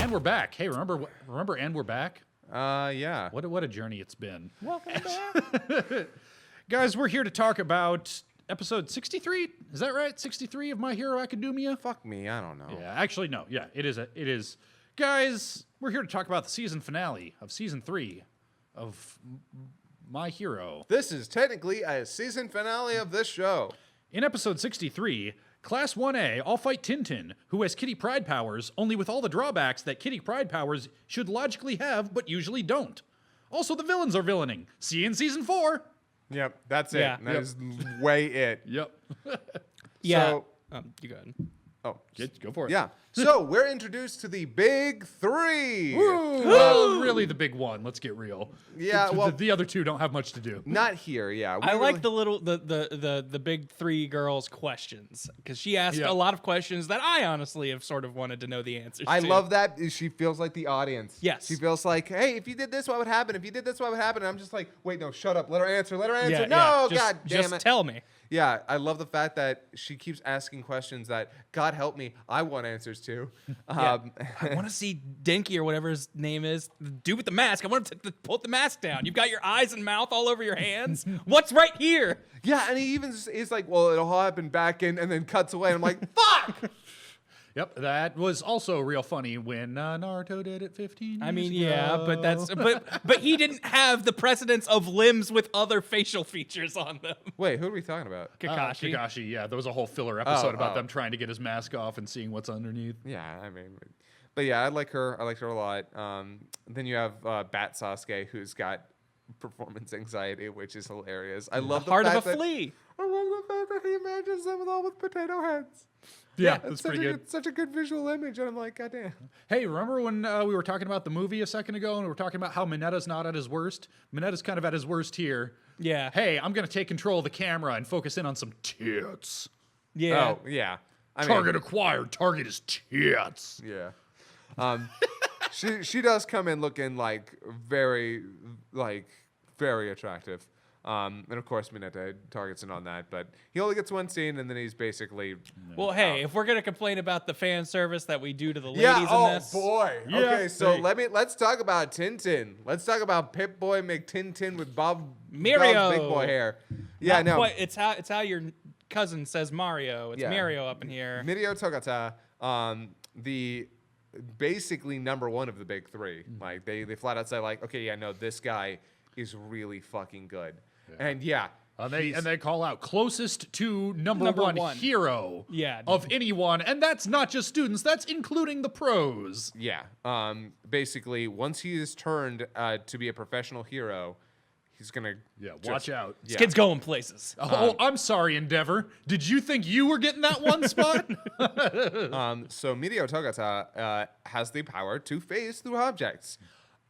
And we're back. Hey, remember And We're Back? Yeah. What a journey it's been. Welcome back. Guys, we're here to talk about episode 63. Is that right? 63 of My Hero Academia? Fuck me, I don't know. Yeah, actually, no. Yeah, it is. Guys, we're here to talk about the season finale of season 3 of My Hero. This is technically a season finale of this show. In episode 63, Class 1A all fight Tintin, who has Kitty Pryde powers, only with all the drawbacks that Kitty Pryde powers should logically have, but usually don't. Also, the villains are villaining. See you in season 4. Yep, that's it. Yeah. That is way it. Yep. Yeah. So, You go ahead. oh, Go for it. yeah. So we're introduced to the big three. Well, really the big one. Let's get real. Yeah, The- well- the other two don't have much to do. Not here, yeah. I like the big three girls' questions because she asked Yeah. a lot of questions that I honestly have sort of wanted to know the answers I to. love that she feels like the audience. Yes. She feels like, hey, if you did this, what would happen? If you did this, what would happen? And I'm just like, wait, no, shut up. Let her answer. Let her answer. Yeah, no, yeah. God damn just it. tell me. Yeah, I love the fact that she keeps asking questions that, God help me, I want answers to. I want to see Dinky or whatever his name is, the dude with the mask. I want him to pull the mask down. You've got your eyes and mouth all over your hands. What's right here? Yeah, and he even is like, well, it'll all happen back in, and then cuts away. And I'm like, fuck! Yep, that was also real funny when Naruto did it 15 years I mean, ago. yeah, but that's but he didn't have the precedence of limbs with other facial features on them. Wait, who are we talking about? Kakashi. Kakashi, yeah. There was a whole filler episode about oh. them trying to get his mask off and seeing what's underneath. Yeah, I mean, but yeah, I like her. I liked her a lot. Then you have Bat Sasuke, who's got performance anxiety, which is hilarious. I love the Heart fact of a that, flea. I love the fact that he imagines them all with potato heads. Yeah, it's that's such pretty good. It's such a good visual image, and I'm like, God damn. Hey, remember when we were talking about the movie a second ago and we were talking about how Minetta's not at his worst? Minetta's kind of at his worst here. Yeah. Hey, I'm going to take control of the camera and focus in on some tits. Yeah. Oh, yeah. I Target acquired. Target is tits. Yeah. She does come in looking very attractive. And of course Mineta targets in on that, but he only gets one scene and then he's basically Well, hey, if we're gonna complain about the fan service that we do to the ladies yeah, in this, boy. Yeah, Okay, so hey. let's talk about Tintin. Let's talk about Pip Boy McTintin with Bob's Mirio. big boy hair. Yeah, not no. quite- it's how your cousin says Mario. It's Yeah. Mirio up in here. Mirio Togata, the basically number one of the big three. Like they flat out say like, okay, yeah, no, this guy is really fucking good. And yeah, They call out closest to number Number one hero Yeah. of anyone, and that's not just students, that's including the pros. yeah. Basically, once he is turned to be a professional hero, he's gonna Watch out. This kid's going places. Oh, I'm sorry, Endeavor. Did you think you were getting that one spot? So Mirio Togata has the power to phase through objects.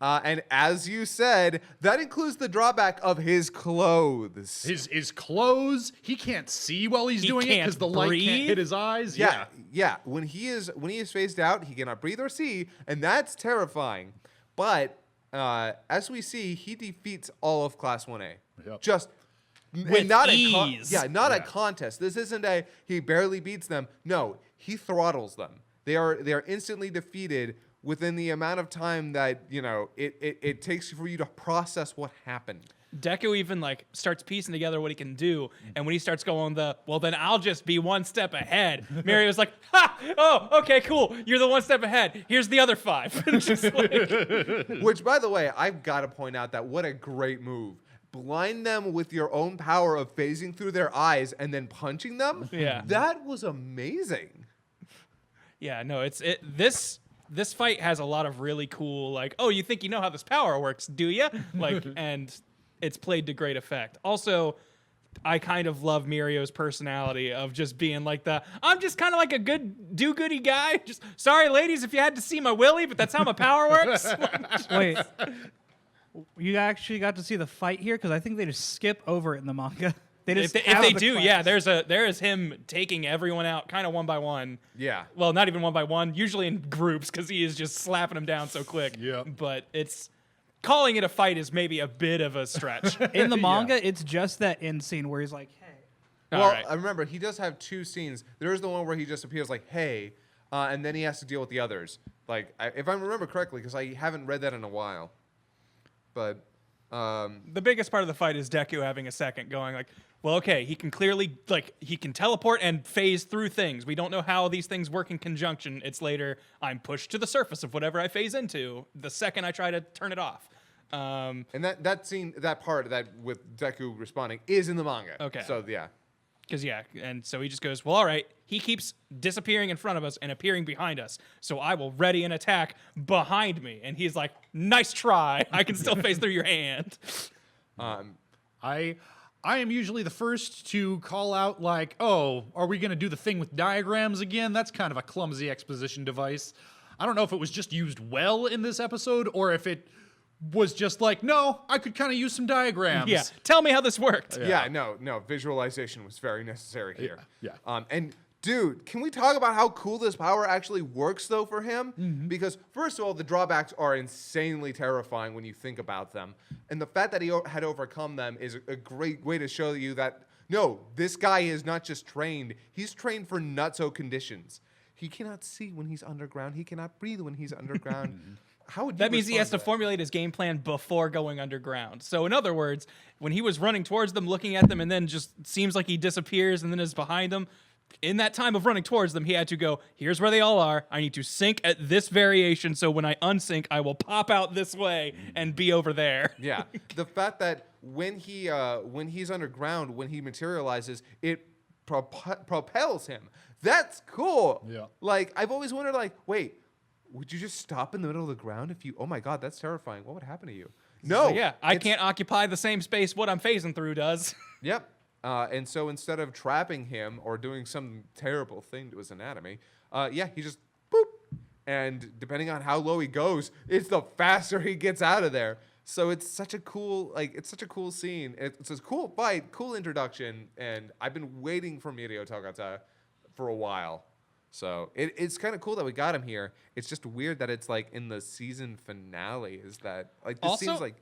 And as you said, that includes the drawback of his clothes. His clothes, he can't see while he's He doing it can't because the light can't breathe? hit his eyes. Yeah. When he is phased out, he cannot breathe or see, and that's terrifying. But as we see, he defeats all of Class 1A. Yep. Just With and not ease. not a contest. This isn't a he barely beats them. No, he throttles them. They are instantly defeated within the amount of time that it takes for you to process what happened. Deku even starts piecing together what he can do, and when he starts going well then I'll just be one step ahead. Mirio's like, ha! Oh, okay, cool. You're the one step ahead. Here's the other 5. Just Which, by the way, I've got to point out that what a great move. Blind them with your own power of phasing through their eyes and then punching them. Yeah. That was amazing. yeah, no, this fight has a lot of really cool oh, you think you know how this power works, do you? And it's played to great effect. Also, I kind of love Mirio's personality of just being I'm just kind of like a good do-goody guy. Just sorry, ladies, if you had to see my willy, but that's how my power works. Wait, you actually got to see the fight here? Because I think they just skip over it in the manga. They just if have they the do, class. yeah, there is him taking everyone out kind of one by one. Yeah. Well, not even one by one, usually in groups because he is just slapping them down so quick. Yeah. But calling it a fight is maybe a bit of a stretch. In the manga, it's just that end scene where he's like, hey. Well, All right. I remember he does have two scenes. There is the one where he just appears like, hey. and then he has to deal with the others. Like, if I remember correctly, because I haven't read that in a while. But the biggest part of the fight is Deku having a second going like, well, okay, he can clearly, like, he can teleport and phase through things. We don't know how these things work in conjunction. It's later, I'm pushed to the surface of whatever I phase into the second I try to turn it off. And that scene, that part that with Deku responding is in the manga. Okay. So, yeah. Because, yeah, and so he just goes, well, all right, he keeps disappearing in front of us and appearing behind us, so I will ready an attack behind me. And he's like, nice try. I can still phase through your hand. I am usually the first to call out, like, oh, are we going to do the thing with diagrams again? That's kind of a clumsy exposition device. I don't know if it was just used well in this episode or if it was just like, no, I could kind of use some diagrams. Yeah, tell me how this worked. Yeah, no, visualization was very necessary here. Yeah. And dude, can we talk about how cool this power actually works though for him? Because first of all, the drawbacks are insanely terrifying when you think about them. And the fact that he had overcome them is a great way to show you that, no, this guy is not just trained, he's trained for nutso conditions. He cannot see when he's underground, he cannot breathe when he's underground. How would you That means he has to respond formulate his game plan before going underground. So in other words, when he was running towards them, looking at them, and then just seems like he disappears and then is behind them, in that time of running towards them, he had to go, here's where they all are. I need to sync at this variation, so when I unsync, I will pop out this way and be over there. Yeah, the fact that when he's underground, when he materializes, it propels him. That's cool. Yeah. Like, I've always wondered, like, wait, would you just stop in the middle of the ground if you? Oh my God, that's terrifying. What would happen to you? No. So yeah, I can't occupy the same space what I'm phasing through does. Yep. And so instead of trapping him or doing some terrible thing to his anatomy, he just boop. And depending on how low he goes, it's the faster he gets out of there. So it's such a cool, scene. It's a cool fight, cool introduction, and I've been waiting for Mirio Togata for a while. So it's kind of cool that we got him here. It's just weird that it's like in the season finale. Is that like this Also, seems like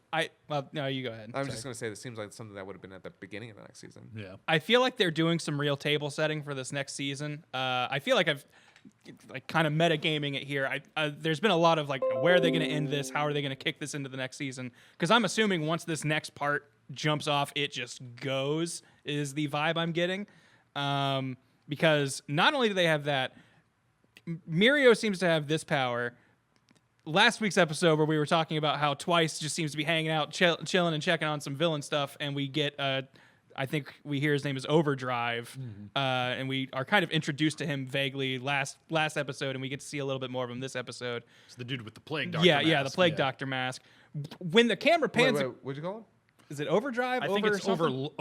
no, you go ahead. I'm Sorry. just gonna say this seems like something that would have been at the beginning of the next season. Yeah. I feel like they're doing some real table setting for this next season. I feel like I've like kind of metagaming it here. There's been a lot of like, where are they going to end this? How are they going to kick this into the next season? Because I'm assuming once this next part jumps off, it just goes. Is the vibe I'm getting? Because not only do they have that, Mirio seems to have this power. Last week's episode where we were talking about how Twice just seems to be hanging out, chilling and checking on some villain stuff, and we get, I think we hear his name is Overdrive, and we are kind of introduced to him vaguely last episode, and we get to see a little bit more of him this episode. It's the dude with the plague doctor Yeah, mask. the plague doctor mask. When the camera pans, Wait, what'd you call him? is it Overdrive? I think it's overhaul.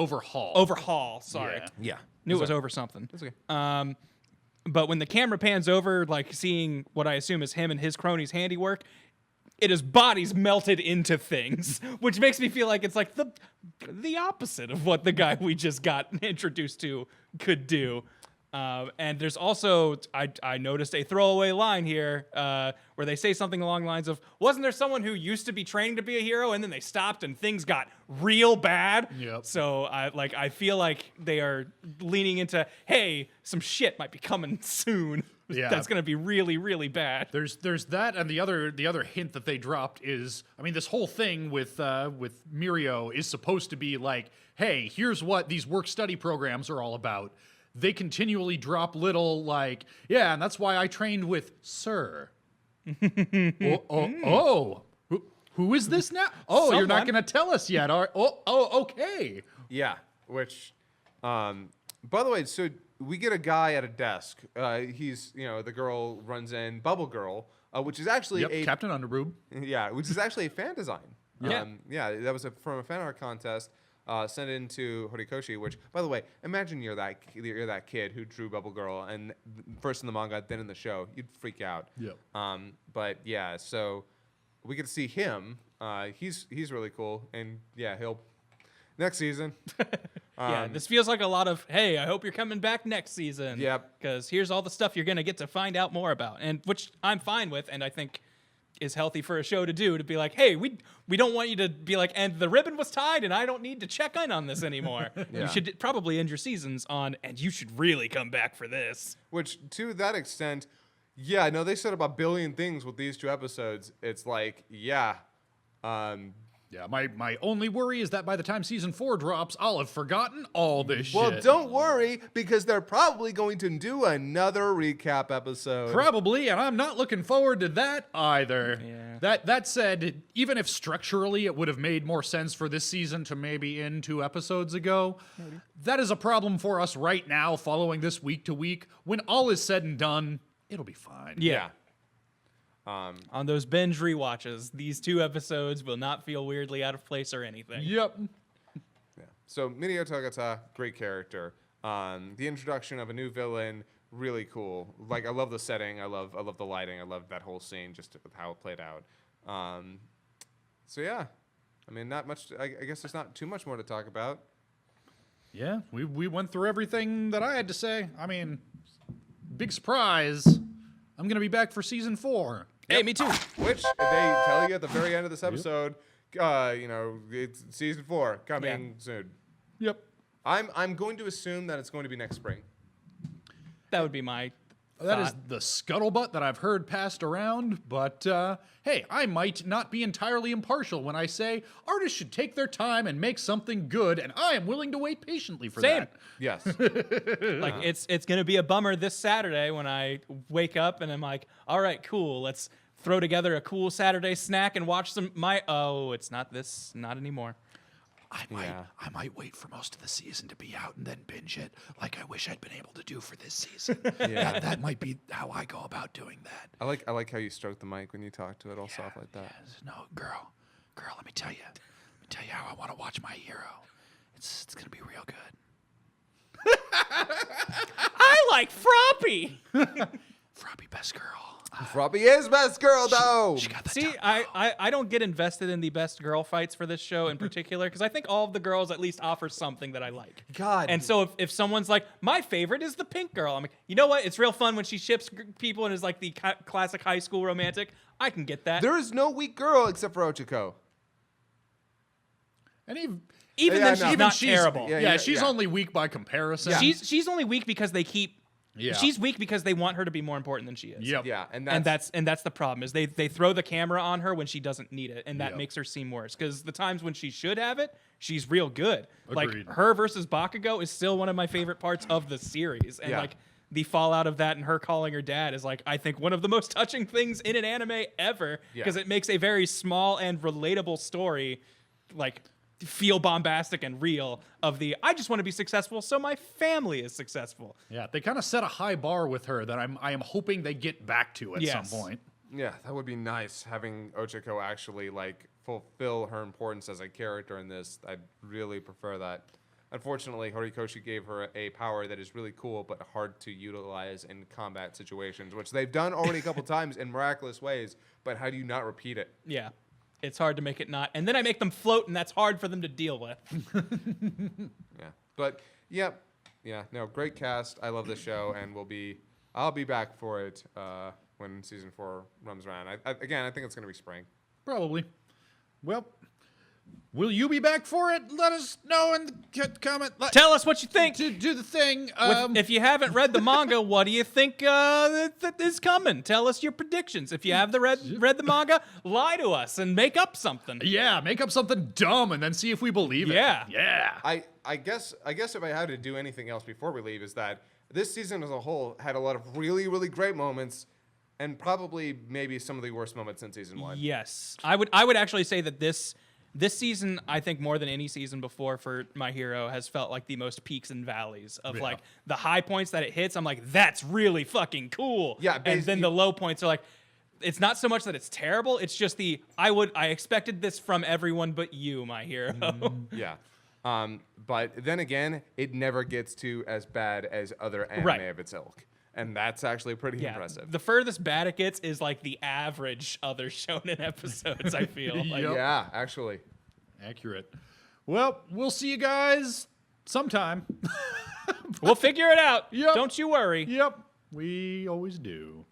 Overhaul. Sorry, Yeah. Yeah. knew it was over something. That's okay. But when the camera pans over, like seeing what I assume is him and his cronies' handiwork, it is bodies melted into things, which makes me feel like it's like the opposite of what the guy we just got introduced to could do. And there's also, I noticed a throwaway line here where they say something along the lines of, wasn't there someone who used to be training to be a hero and then they stopped and things got real bad? Yep. So I feel like they are leaning into, hey, some shit might be coming soon. Yeah. That's going to be really, really bad. There's that, and the other hint that they dropped is, I mean, this whole thing with Mirio is supposed to be like, hey, here's what these work-study programs are all about. They continually drop little like, yeah, and that's why I trained with Sir. Who is this now? Oh, you're not Someone. going to tell us yet. Okay. Yeah. Which, by the way, so we get a guy at a desk. He's, the girl runs in, Bubble Girl, which is actually Yep, Captain Underboob. which is actually a fan design. Yeah. That was from a fan art contest. Sent it into Horikoshi, which, by the way, imagine you're that kid who drew Bubble Girl, and first in the manga, then in the show. You'd freak out. Yep. But yeah, so we get to see him. He's really cool, and yeah, he'll next season. Yeah, this feels like a lot of, hey, I hope you're coming back next season. Yep. Because here's all the stuff you're going to get to find out more about, and which I'm fine with, and I think is healthy for a show to do, to be like, hey, we don't want you to be like, and the ribbon was tied and I don't need to check in on this anymore. Yeah. You should probably end your seasons on, and you should really come back for this. Which, to that extent, Yeah, no, they said about a billion things with these 2 episodes. It's like, yeah. Yeah, my only worry is that by the time season 4 drops, I'll have forgotten all this Well, shit. don't worry, because they're probably going to do another recap episode. Probably, and I'm not looking forward to that either. Yeah. That said, even if structurally it would have made more sense for this season to maybe end 2 episodes ago, that is a problem for us right now following this week to week. When all is said and done, it'll be fine. Yeah. On those binge rewatches, these 2 episodes will not feel weirdly out of place or anything. Yep. Yeah. So Mirio Togata, great character. The introduction of a new villain, really cool. Like, I love the setting. I love the lighting. I love that whole scene, just with how it played out. So yeah, I mean, not much. I guess there's not too much more to talk about. Yeah, we went through everything that I had to say. I mean, big surprise. I'm going to be back for season 4. Hey, me too. Which they tell you at the very end of this episode. It's season 4 coming soon. Yep. I'm going to assume that it's going to be next spring. That would be my That is thought. the scuttlebutt that I've heard passed around, but hey, I might not be entirely impartial when I say artists should take their time and make something good, and I am willing to wait patiently for Same. that. Yes. Like it's gonna be a bummer this Saturday when I wake up and I'm like, all right, cool, let's throw together a cool Saturday snack and watch some it's not anymore. I might wait for most of the season to be out and then binge it, like I wish I'd been able to do for this season. Yeah. That might be how I go about doing that. I like how you stroke the mic when you talk to it all soft like that. No, girl, let me tell you how I want to watch my hero. It's gonna be real good. I like Froppy. Froppy, best girl. Robbie is best girl though. She got that See, tongue. I don't get invested in the best girl fights for this show in particular because I think all of the girls at least offer something that I like. God. And so if someone's like, my favorite is the pink girl, I'm like, you know what? It's real fun when she ships people and is like the classic high school romantic. I can get that. There is no weak girl except for Ochiko. And Even Yeah, then, no. she's Even not she's- terrible. yeah. she's only weak by comparison. She's only weak because they keep. Yeah. She's weak because they want her to be more important than she is. Yep. Yeah, and That's the problem is they throw the camera on her when she doesn't need it, and that Yep. makes her seem worse. Because the times when she should have it, she's real good. Agreed. Like her versus Bakugo is still one of my favorite parts of the series, and Yeah. like the fallout of that and her calling her dad is like I think one of the most touching things in an anime ever because it makes a very small and relatable story like feel bombastic and real of the I just want to be successful so my family is successful. Yeah, they kind of set a high bar with her that I am hoping they get back to at Yes. some point. Yeah, that would be nice having Ochiko actually like fulfill her importance as a character in this. I'd really prefer that. Unfortunately, Horikoshi gave her a power that is really cool but hard to utilize in combat situations, which they've done already a couple times in miraculous ways, but how do you not repeat it? Yeah. It's hard to make it not. And then I make them float, and that's hard for them to deal with. Yeah. But yeah, no, great cast. I love this show, and I'll be back for it when season 4 runs around. I think it's gonna be spring. Probably. Well, will you be back for it? Let us know in the comment. Tell us what you think. Do the thing. If you haven't read the manga, what do you think that is coming? Tell us your predictions. If you have read the manga, lie to us and make up something. yeah, make up something dumb and then see if we believe it. Yeah. Yeah. I guess if I had to do anything else before we leave is that this season as a whole had a lot of really, really great moments and probably maybe some of the worst moments in season 1. Yes. I would actually say that this season, I think more than any season before for My Hero has felt like the most peaks and valleys of like the high points that it hits. I'm like, that's really fucking cool. Yeah, and then the low points are like, it's not so much that it's terrible. It's just I expected this from everyone but you, My Hero. Yeah. But then again, it never gets to as bad as other anime Right. of its ilk. And that's actually pretty impressive. The furthest bad it gets is like the average other shonen episodes, I feel. Like, Yep. Yeah, actually. Accurate. Well, we'll see you guys sometime. We'll figure it out. Yep. Don't you worry. Yep. We always do.